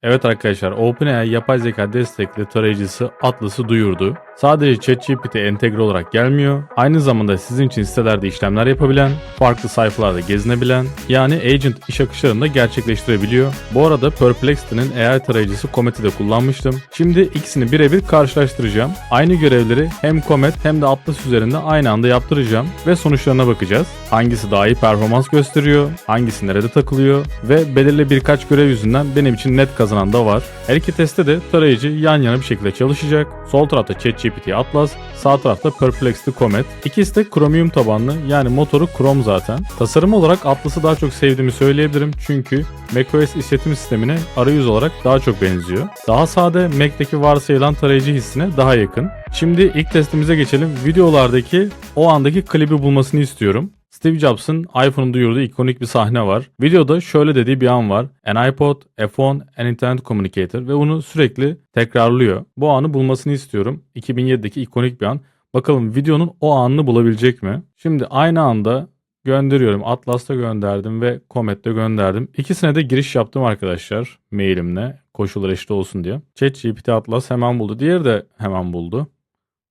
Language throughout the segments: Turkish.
Evet arkadaşlar, OpenAI yapay zeka destekli tarayıcısı Atlas'ı duyurdu. Sadece ChatGPT entegre olarak gelmiyor, aynı zamanda sizin için sitelerde işlemler yapabilen, farklı sayfalarda gezinebilen, yani agent iş akışlarını da gerçekleştirebiliyor. Bu arada Perplexity'nin AI tarayıcısı Comet'i de kullanmıştım. Şimdi ikisini birebir karşılaştıracağım. Aynı görevleri hem Comet hem de Atlas üzerinde aynı anda yaptıracağım ve sonuçlarına bakacağız. Hangisi daha iyi performans gösteriyor, hangisi nerede takılıyor ve belirli birkaç görev yüzünden benim için net kazanan da var. Her iki testte de tarayıcı yan yana bir şekilde çalışacak. Sol tarafta ChatGPT Atlas, sağ tarafta Perplexity Comet. İkisi de Chromium tabanlı, yani motoru Chrome zaten. Tasarım olarak Atlas'ı daha çok sevdiğimi söyleyebilirim çünkü macOS işletim sistemine arayüz olarak daha çok benziyor. Daha sade, Mac'teki varsayılan tarayıcı hissine daha yakın. Şimdi ilk testimize geçelim. Videolardaki o andaki klibi bulmasını istiyorum. Steve Jobs'ın iPhone'u duyurduğu ikonik bir sahne var. Videoda şöyle dediği bir an var. An iPod, a phone, an internet communicator ve bunu sürekli tekrarlıyor. Bu anı bulmasını istiyorum. 2007'deki ikonik bir an. Bakalım videonun o anını bulabilecek mi? Şimdi aynı anda gönderiyorum. Atlas'ta gönderdim ve Comet'te gönderdim. İkisine de giriş yaptım arkadaşlar mailimle. Koşullar eşit olsun diye. ChatGPT Atlas hemen buldu. Diğeri de hemen buldu.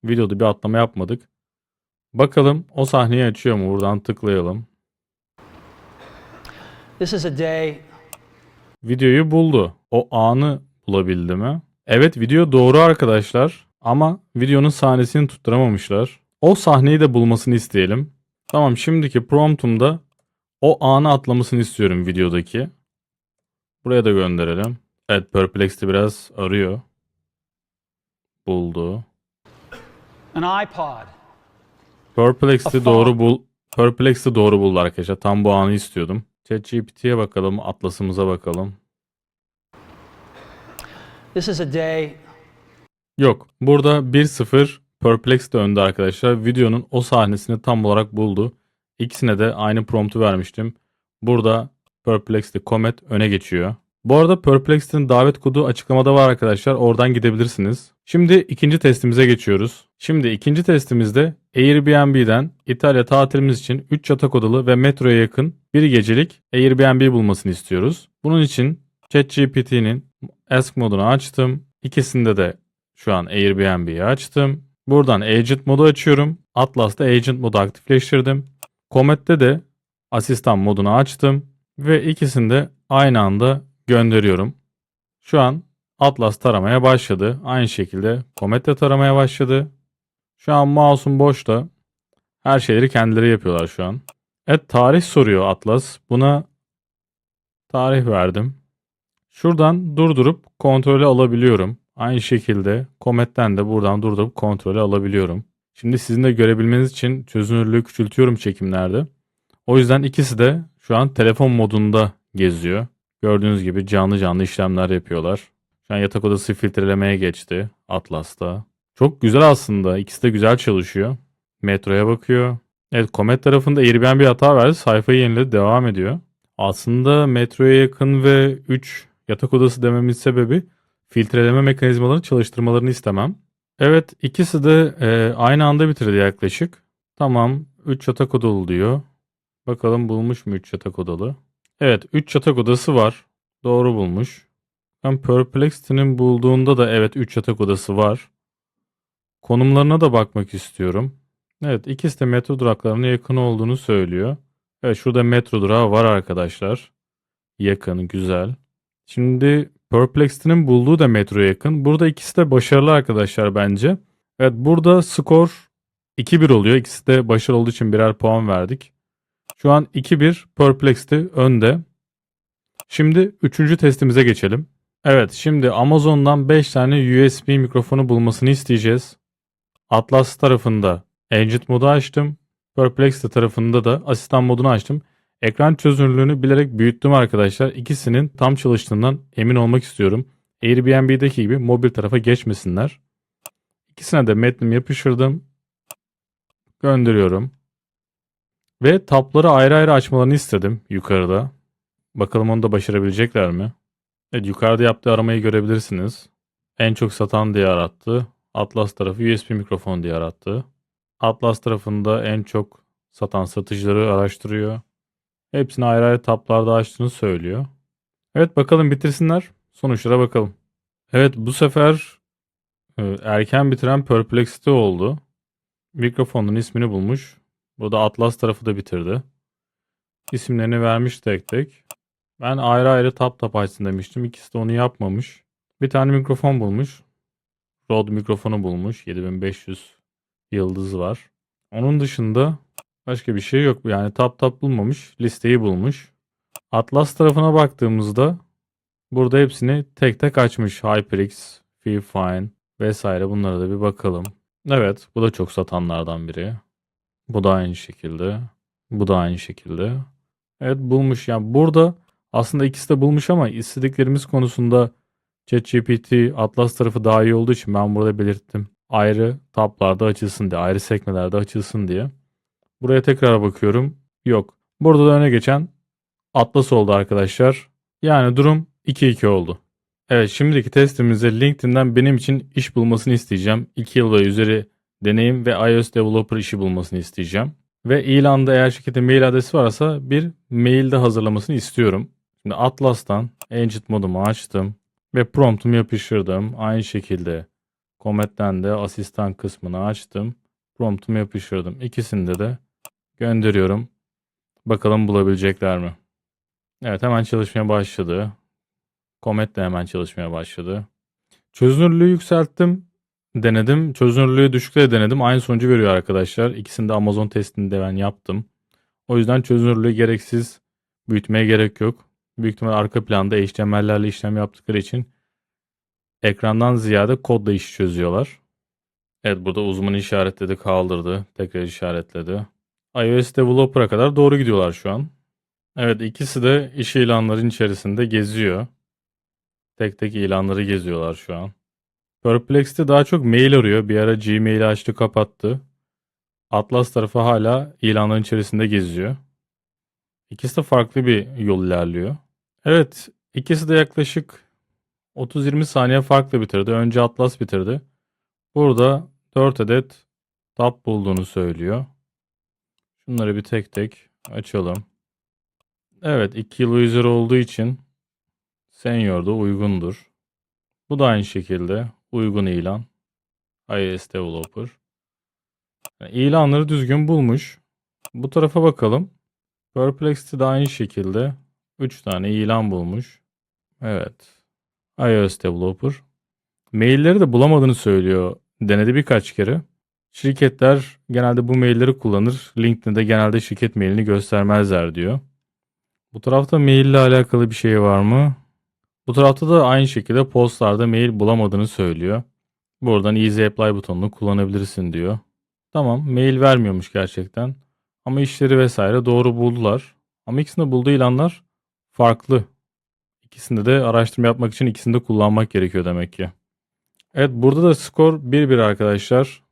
Videoda bir atlama yapmadık. Bakalım o sahneyi açıyor mu? Buradan tıklayalım. This is a day. Videoyu buldu. O anı bulabildi mi? Evet, video doğru arkadaşlar. Ama videonun sahnesini tutturamamışlar. O sahneyi de bulmasını isteyelim. Tamam, şimdiki promptumda o anı atlamasını istiyorum videodaki. Buraya da gönderelim. Evet, Perplexity biraz arıyor. Buldu. An iPod. Perplexity doğru buldu arkadaşlar. Tam bu anı istiyordum. ChatGPT'ye bakalım, Atlas'ımıza bakalım. This is a day. Yok. Burada 1-0 Perplexity önde arkadaşlar. Videonun o sahnesini tam olarak buldu. İkisine de aynı promptu vermiştim. Burada Perplexity Comet öne geçiyor. Bu arada Perplexity'nin davet kodu açıklamada var arkadaşlar. Oradan gidebilirsiniz. Şimdi ikinci testimize geçiyoruz. Şimdi ikinci testimizde Airbnb'den İtalya tatilimiz için 3 yatak odalı ve metroya yakın bir gecelik Airbnb bulmasını istiyoruz. Bunun için ChatGPT'nin Ask modunu açtım. İkisinde de şu an Airbnb'yi açtım. Buradan Agent modu açıyorum. Atlas'ta Agent modu aktifleştirdim. Comet'te de asistan modunu açtım. Ve ikisini de aynı anda gönderiyorum. Şu an Atlas taramaya başladı. Aynı şekilde Comet de taramaya başladı. Şu an mouse'um boşta. Her şeyleri kendileri yapıyorlar şu an. Evet, tarih soruyor Atlas. Buna tarih verdim. Şuradan durdurup kontrolü alabiliyorum. Aynı şekilde Comet'ten de buradan durdurup kontrolü alabiliyorum. Şimdi sizin de görebilmeniz için çözünürlüğü küçültüyorum çekimlerde. O yüzden ikisi de şu an telefon modunda geziyor. Gördüğünüz gibi canlı canlı işlemler yapıyorlar. Şu an yatak odası filtrelemeye geçti Atlas'ta. Çok güzel aslında. İkisi de güzel çalışıyor. Metroya bakıyor. Evet, Comet tarafında Airbnb bir hata verdi. Sayfayı yeniledi, devam ediyor. Aslında metroya yakın ve 3 yatak odası dememin sebebi filtreleme mekanizmalarını çalıştırmalarını istemem. Evet, ikisi de aynı anda bitirdi yaklaşık. Tamam, 3 yatak odalı diyor. Bakalım bulmuş mu 3 yatak odalı? Evet, 3 yatak odası var. Doğru bulmuş. Ben Perplexity'nin bulduğunda da evet 3 yatak odası var. Konumlarına da bakmak istiyorum. Evet, ikisi de metro duraklarına yakın olduğunu söylüyor. Evet, şurada metro durağı var arkadaşlar. Yakın, güzel. Şimdi Perplexity'nin bulduğu da metroya yakın. Burada ikisi de başarılı arkadaşlar bence. Evet, burada skor 2-1 oluyor. İkisi de başarılı olduğu için birer puan verdik. Şu an 2-1 Perplexity önde. Şimdi 3. testimize geçelim. Evet, şimdi Amazon'dan 5 tane USB mikrofonu bulmasını isteyeceğiz. Atlas tarafında Agent modu açtım. Perplexity tarafında da asistan modunu açtım. Ekran çözünürlüğünü bilerek büyüttüm arkadaşlar. İkisinin tam çalıştığından emin olmak istiyorum. Airbnb'deki gibi mobil tarafa geçmesinler. İkisine de metnimi yapıştırdım. Gönderiyorum. Ve tabları ayrı ayrı açmalarını istedim yukarıda. Bakalım onu da başarabilecekler mi? Evet, yukarıda yaptığı aramayı görebilirsiniz. En çok satan diye arattı. Atlas tarafı USB mikrofon diye arattı. Atlas tarafında en çok satan satıcıları araştırıyor. Hepsini ayrı ayrı tablarda açtığını söylüyor. Evet, bakalım bitirsinler. Sonuçlara bakalım. Evet, bu sefer erken bitiren Perplexity oldu. Mikrofonun ismini bulmuş. Burada Atlas tarafı da bitirdi. İsimlerini vermiş tek tek. Ben ayrı ayrı tap açsın demiştim. İkisi de onu yapmamış. Bir tane mikrofon bulmuş. Rode mikrofonu bulmuş. 7500 yıldız var. Onun dışında başka bir şey yok. Yani tap bulmamış. Listeyi bulmuş. Atlas tarafına baktığımızda burada hepsini tek tek açmış. HyperX, Fifine vesaire, bunlara da bir bakalım. Evet, bu da çok satanlardan biri. Bu da aynı şekilde. Bu da aynı şekilde. Evet, bulmuş. Yani burada aslında ikisi de bulmuş ama istediklerimiz konusunda ChatGPT, Atlas tarafı daha iyi olduğu için ben burada belirttim. Ayrı tablarda açılsın diye, ayrı sekmelerde açılsın diye. Buraya tekrar bakıyorum. Yok. Burada da öne geçen Atlas oldu arkadaşlar. Yani durum 2-2 oldu. Evet, şimdiki testimizde LinkedIn'den benim için iş bulmasını isteyeceğim. 2 yıl ve üzeri deneyim ve iOS developer işi bulmasını isteyeceğim. Ve ilanda eğer şirketin mail adresi varsa bir mailde hazırlamasını istiyorum. Şimdi Atlas'tan Agent modumu açtım ve promptumu yapıştırdım. Aynı şekilde Comet'ten de asistan kısmını açtım. Promptumu yapıştırdım. İkisinde de gönderiyorum. Bakalım bulabilecekler mi? Evet, hemen çalışmaya başladı. Comet de hemen çalışmaya başladı. Çözünürlüğü yükselttim. Denedim. Çözünürlüğü düşükte de denedim. Aynı sonucu veriyor arkadaşlar. İkisinde Amazon testini de ben yaptım. O yüzden çözünürlüğü gereksiz büyütmeye gerek yok. Büyük ihtimal arka planda HTML'lerle işlem yaptıkları için ekrandan ziyade kodla işi çözüyorlar. Evet, burada uzmanı işaretledi, kaldırdı. Tekrar işaretledi. iOS Developer'a kadar doğru gidiyorlar şu an. Evet, ikisi de iş ilanların içerisinde geziyor. Tek tek ilanları geziyorlar şu an. Perplex'te daha çok mail arıyor. Bir ara Gmail'i açtı kapattı. Atlas tarafı hala ilanların içerisinde geziyor. İkisi de farklı bir yol ilerliyor. Evet, ikisi de yaklaşık 30-20 saniye farklı bitirdi. Önce Atlas bitirdi. Burada 4 adet tab bulduğunu söylüyor. Şunları bir tek tek açalım. Evet, 2 yıl üzeri olduğu için Senior da uygundur. Bu da aynı şekilde uygun ilan. iOS Developer. Yani ilanları düzgün bulmuş. Bu tarafa bakalım. Perplexity de aynı şekilde 3 tane ilan bulmuş. Evet. iOS Developer. Mailleri de bulamadığını söylüyor. Denedi birkaç kere. Şirketler genelde bu mailleri kullanır. LinkedIn'de genelde şirket mailini göstermezler diyor. Bu tarafta mail ile alakalı bir şey var mı? Bu tarafta da aynı şekilde postlarda mail bulamadığını söylüyor. Buradan Easy Apply butonunu kullanabilirsin diyor. Tamam, mail vermiyormuş gerçekten. Ama işleri vesaire doğru buldular. Ama ikisinde bulduğu ilanlar farklı. İkisinde de araştırma yapmak için ikisini de kullanmak gerekiyor demek ki. Evet, burada da skor 1-1 arkadaşlar.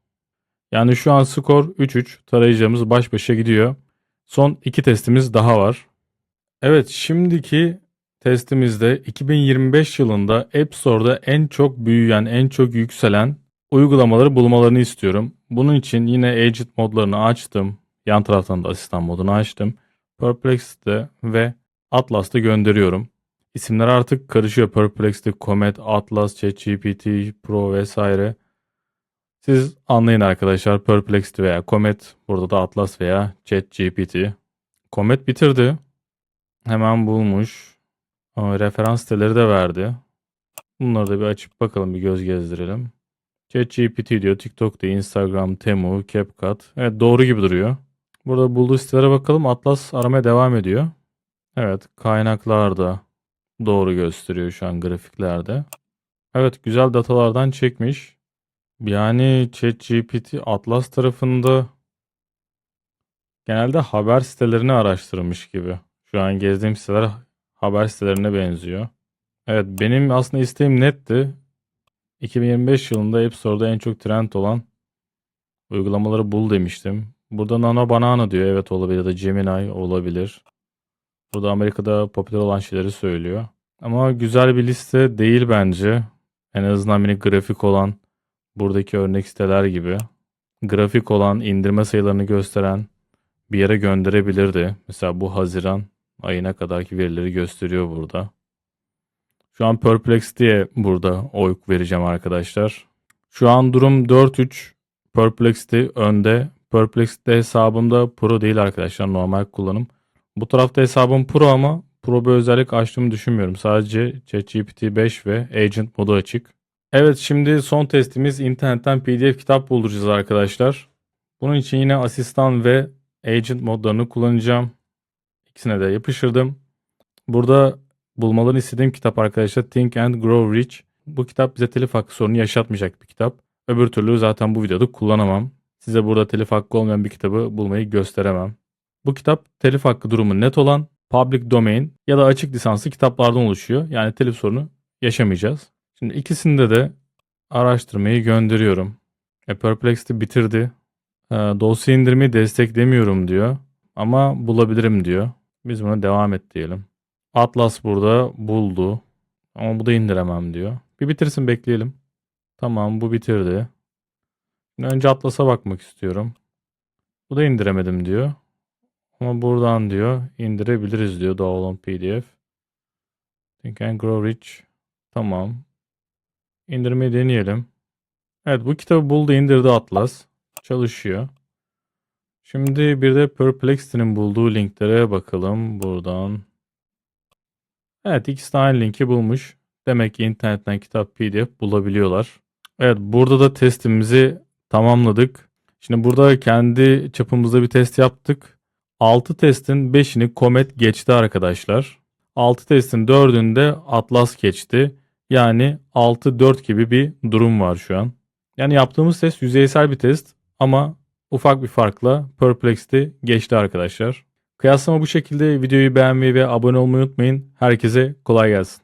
Yani şu an skor 3-3. Tarayıcımız baş başa gidiyor. Son 2 testimiz daha var. Evet, şimdiki testimizde 2025 yılında App Store'da en çok büyüyen, en çok yükselen uygulamaları bulmalarını istiyorum. Bunun için yine Agent modlarını açtım. Yan taraftan da asistan modunu açtım. Perplexity'de ve Atlas'ta gönderiyorum. İsimler artık karışıyor. Perplexity, Comet, Atlas, ChatGPT, Pro vesaire. Siz anlayın arkadaşlar. Perplexity veya Comet. Burada da Atlas veya ChatGPT. Comet bitirdi. Hemen bulmuş. Ama referans siteleri de verdi. Bunları da bir açıp bakalım, bir göz gezdirelim. ChatGPT diyor, TikTok diyor, Instagram, Temu, CapCut. Evet, doğru gibi duruyor. Burada bulduğu sitelere bakalım. Atlas aramaya devam ediyor. Evet, kaynaklar da doğru gösteriyor şu an grafiklerde. Evet, güzel datalardan çekmiş. Yani ChatGPT Atlas tarafında genelde haber sitelerini araştırmış gibi. Şu an gezdiğim siteler haber sitelerine benziyor. Evet, benim aslında isteğim netti. 2025 yılında App Store'da en çok trend olan uygulamaları bul demiştim. Burada Nano Banana diyor. Evet, olabilir, ya da Gemini olabilir. Burada Amerika'da popüler olan şeyleri söylüyor. Ama güzel bir liste değil bence. En azından bir grafik olan buradaki örnek siteler gibi. Grafik olan, indirme sayılarını gösteren bir yere gönderebilirdi. Mesela bu Haziran ayına kadarki verileri gösteriyor burada. Şu an Perplexity'ye burada oy vereceğim arkadaşlar. Şu an durum 4-3. Perplexity önde. Perplexity hesabımda Pro değil arkadaşlar. Normal kullanım. Bu tarafta hesabım Pro ama Pro bir özellik açtığımı düşünmüyorum. Sadece ChatGPT 5 ve Agent modu açık. Evet, şimdi son testimiz internetten PDF kitap bulduracağız arkadaşlar. Bunun için yine asistan ve Agent modlarını kullanacağım. İkisine de yapıştırdım. Burada bulmalarını istediğim kitap arkadaşlar Think and Grow Rich. Bu kitap bize telif hakkı sorunu yaşatmayacak bir kitap. Öbür türlü zaten bu videoda kullanamam. Size burada telif hakkı olmayan bir kitabı bulmayı gösteremem. Bu kitap telif hakkı durumu net olan public domain ya da açık lisanslı kitaplardan oluşuyor. Yani telif sorunu yaşamayacağız. Şimdi ikisinde de araştırmayı gönderiyorum. Perplexity bitirdi. Dosya indirmeyi desteklemiyorum diyor. Ama bulabilirim diyor. Biz buna devam et diyelim. Atlas burada buldu. Ama bu da indiremem diyor. Bir bitirsin, bekleyelim. Tamam, bu bitirdi. Şimdi önce Atlas'a bakmak istiyorum. Bu da indiremedim diyor. Ama buradan diyor indirebiliriz diyor download PDF. Think and Grow Rich. Tamam. İndirmeyi deneyelim. Evet, bu kitabı buldu, indirdi Atlas. Çalışıyor. Şimdi bir de Perplexity'nin bulduğu linklere bakalım buradan. Evet, ikisi de aynı linki bulmuş. Demek ki internetten kitap PDF bulabiliyorlar. Evet, burada da testimizi tamamladık. Şimdi burada kendi çapımızda bir test yaptık. 6 testin 5'ini Comet geçti arkadaşlar. 6 testin 4'ünde Atlas geçti. Yani 6-4 gibi bir durum var şu an. Yani yaptığımız test yüzeysel bir test ama ufak bir farkla Perplexity geçti arkadaşlar. Kıyaslama bu şekilde. Videoyu beğenmeyi ve abone olmayı unutmayın. Herkese kolay gelsin.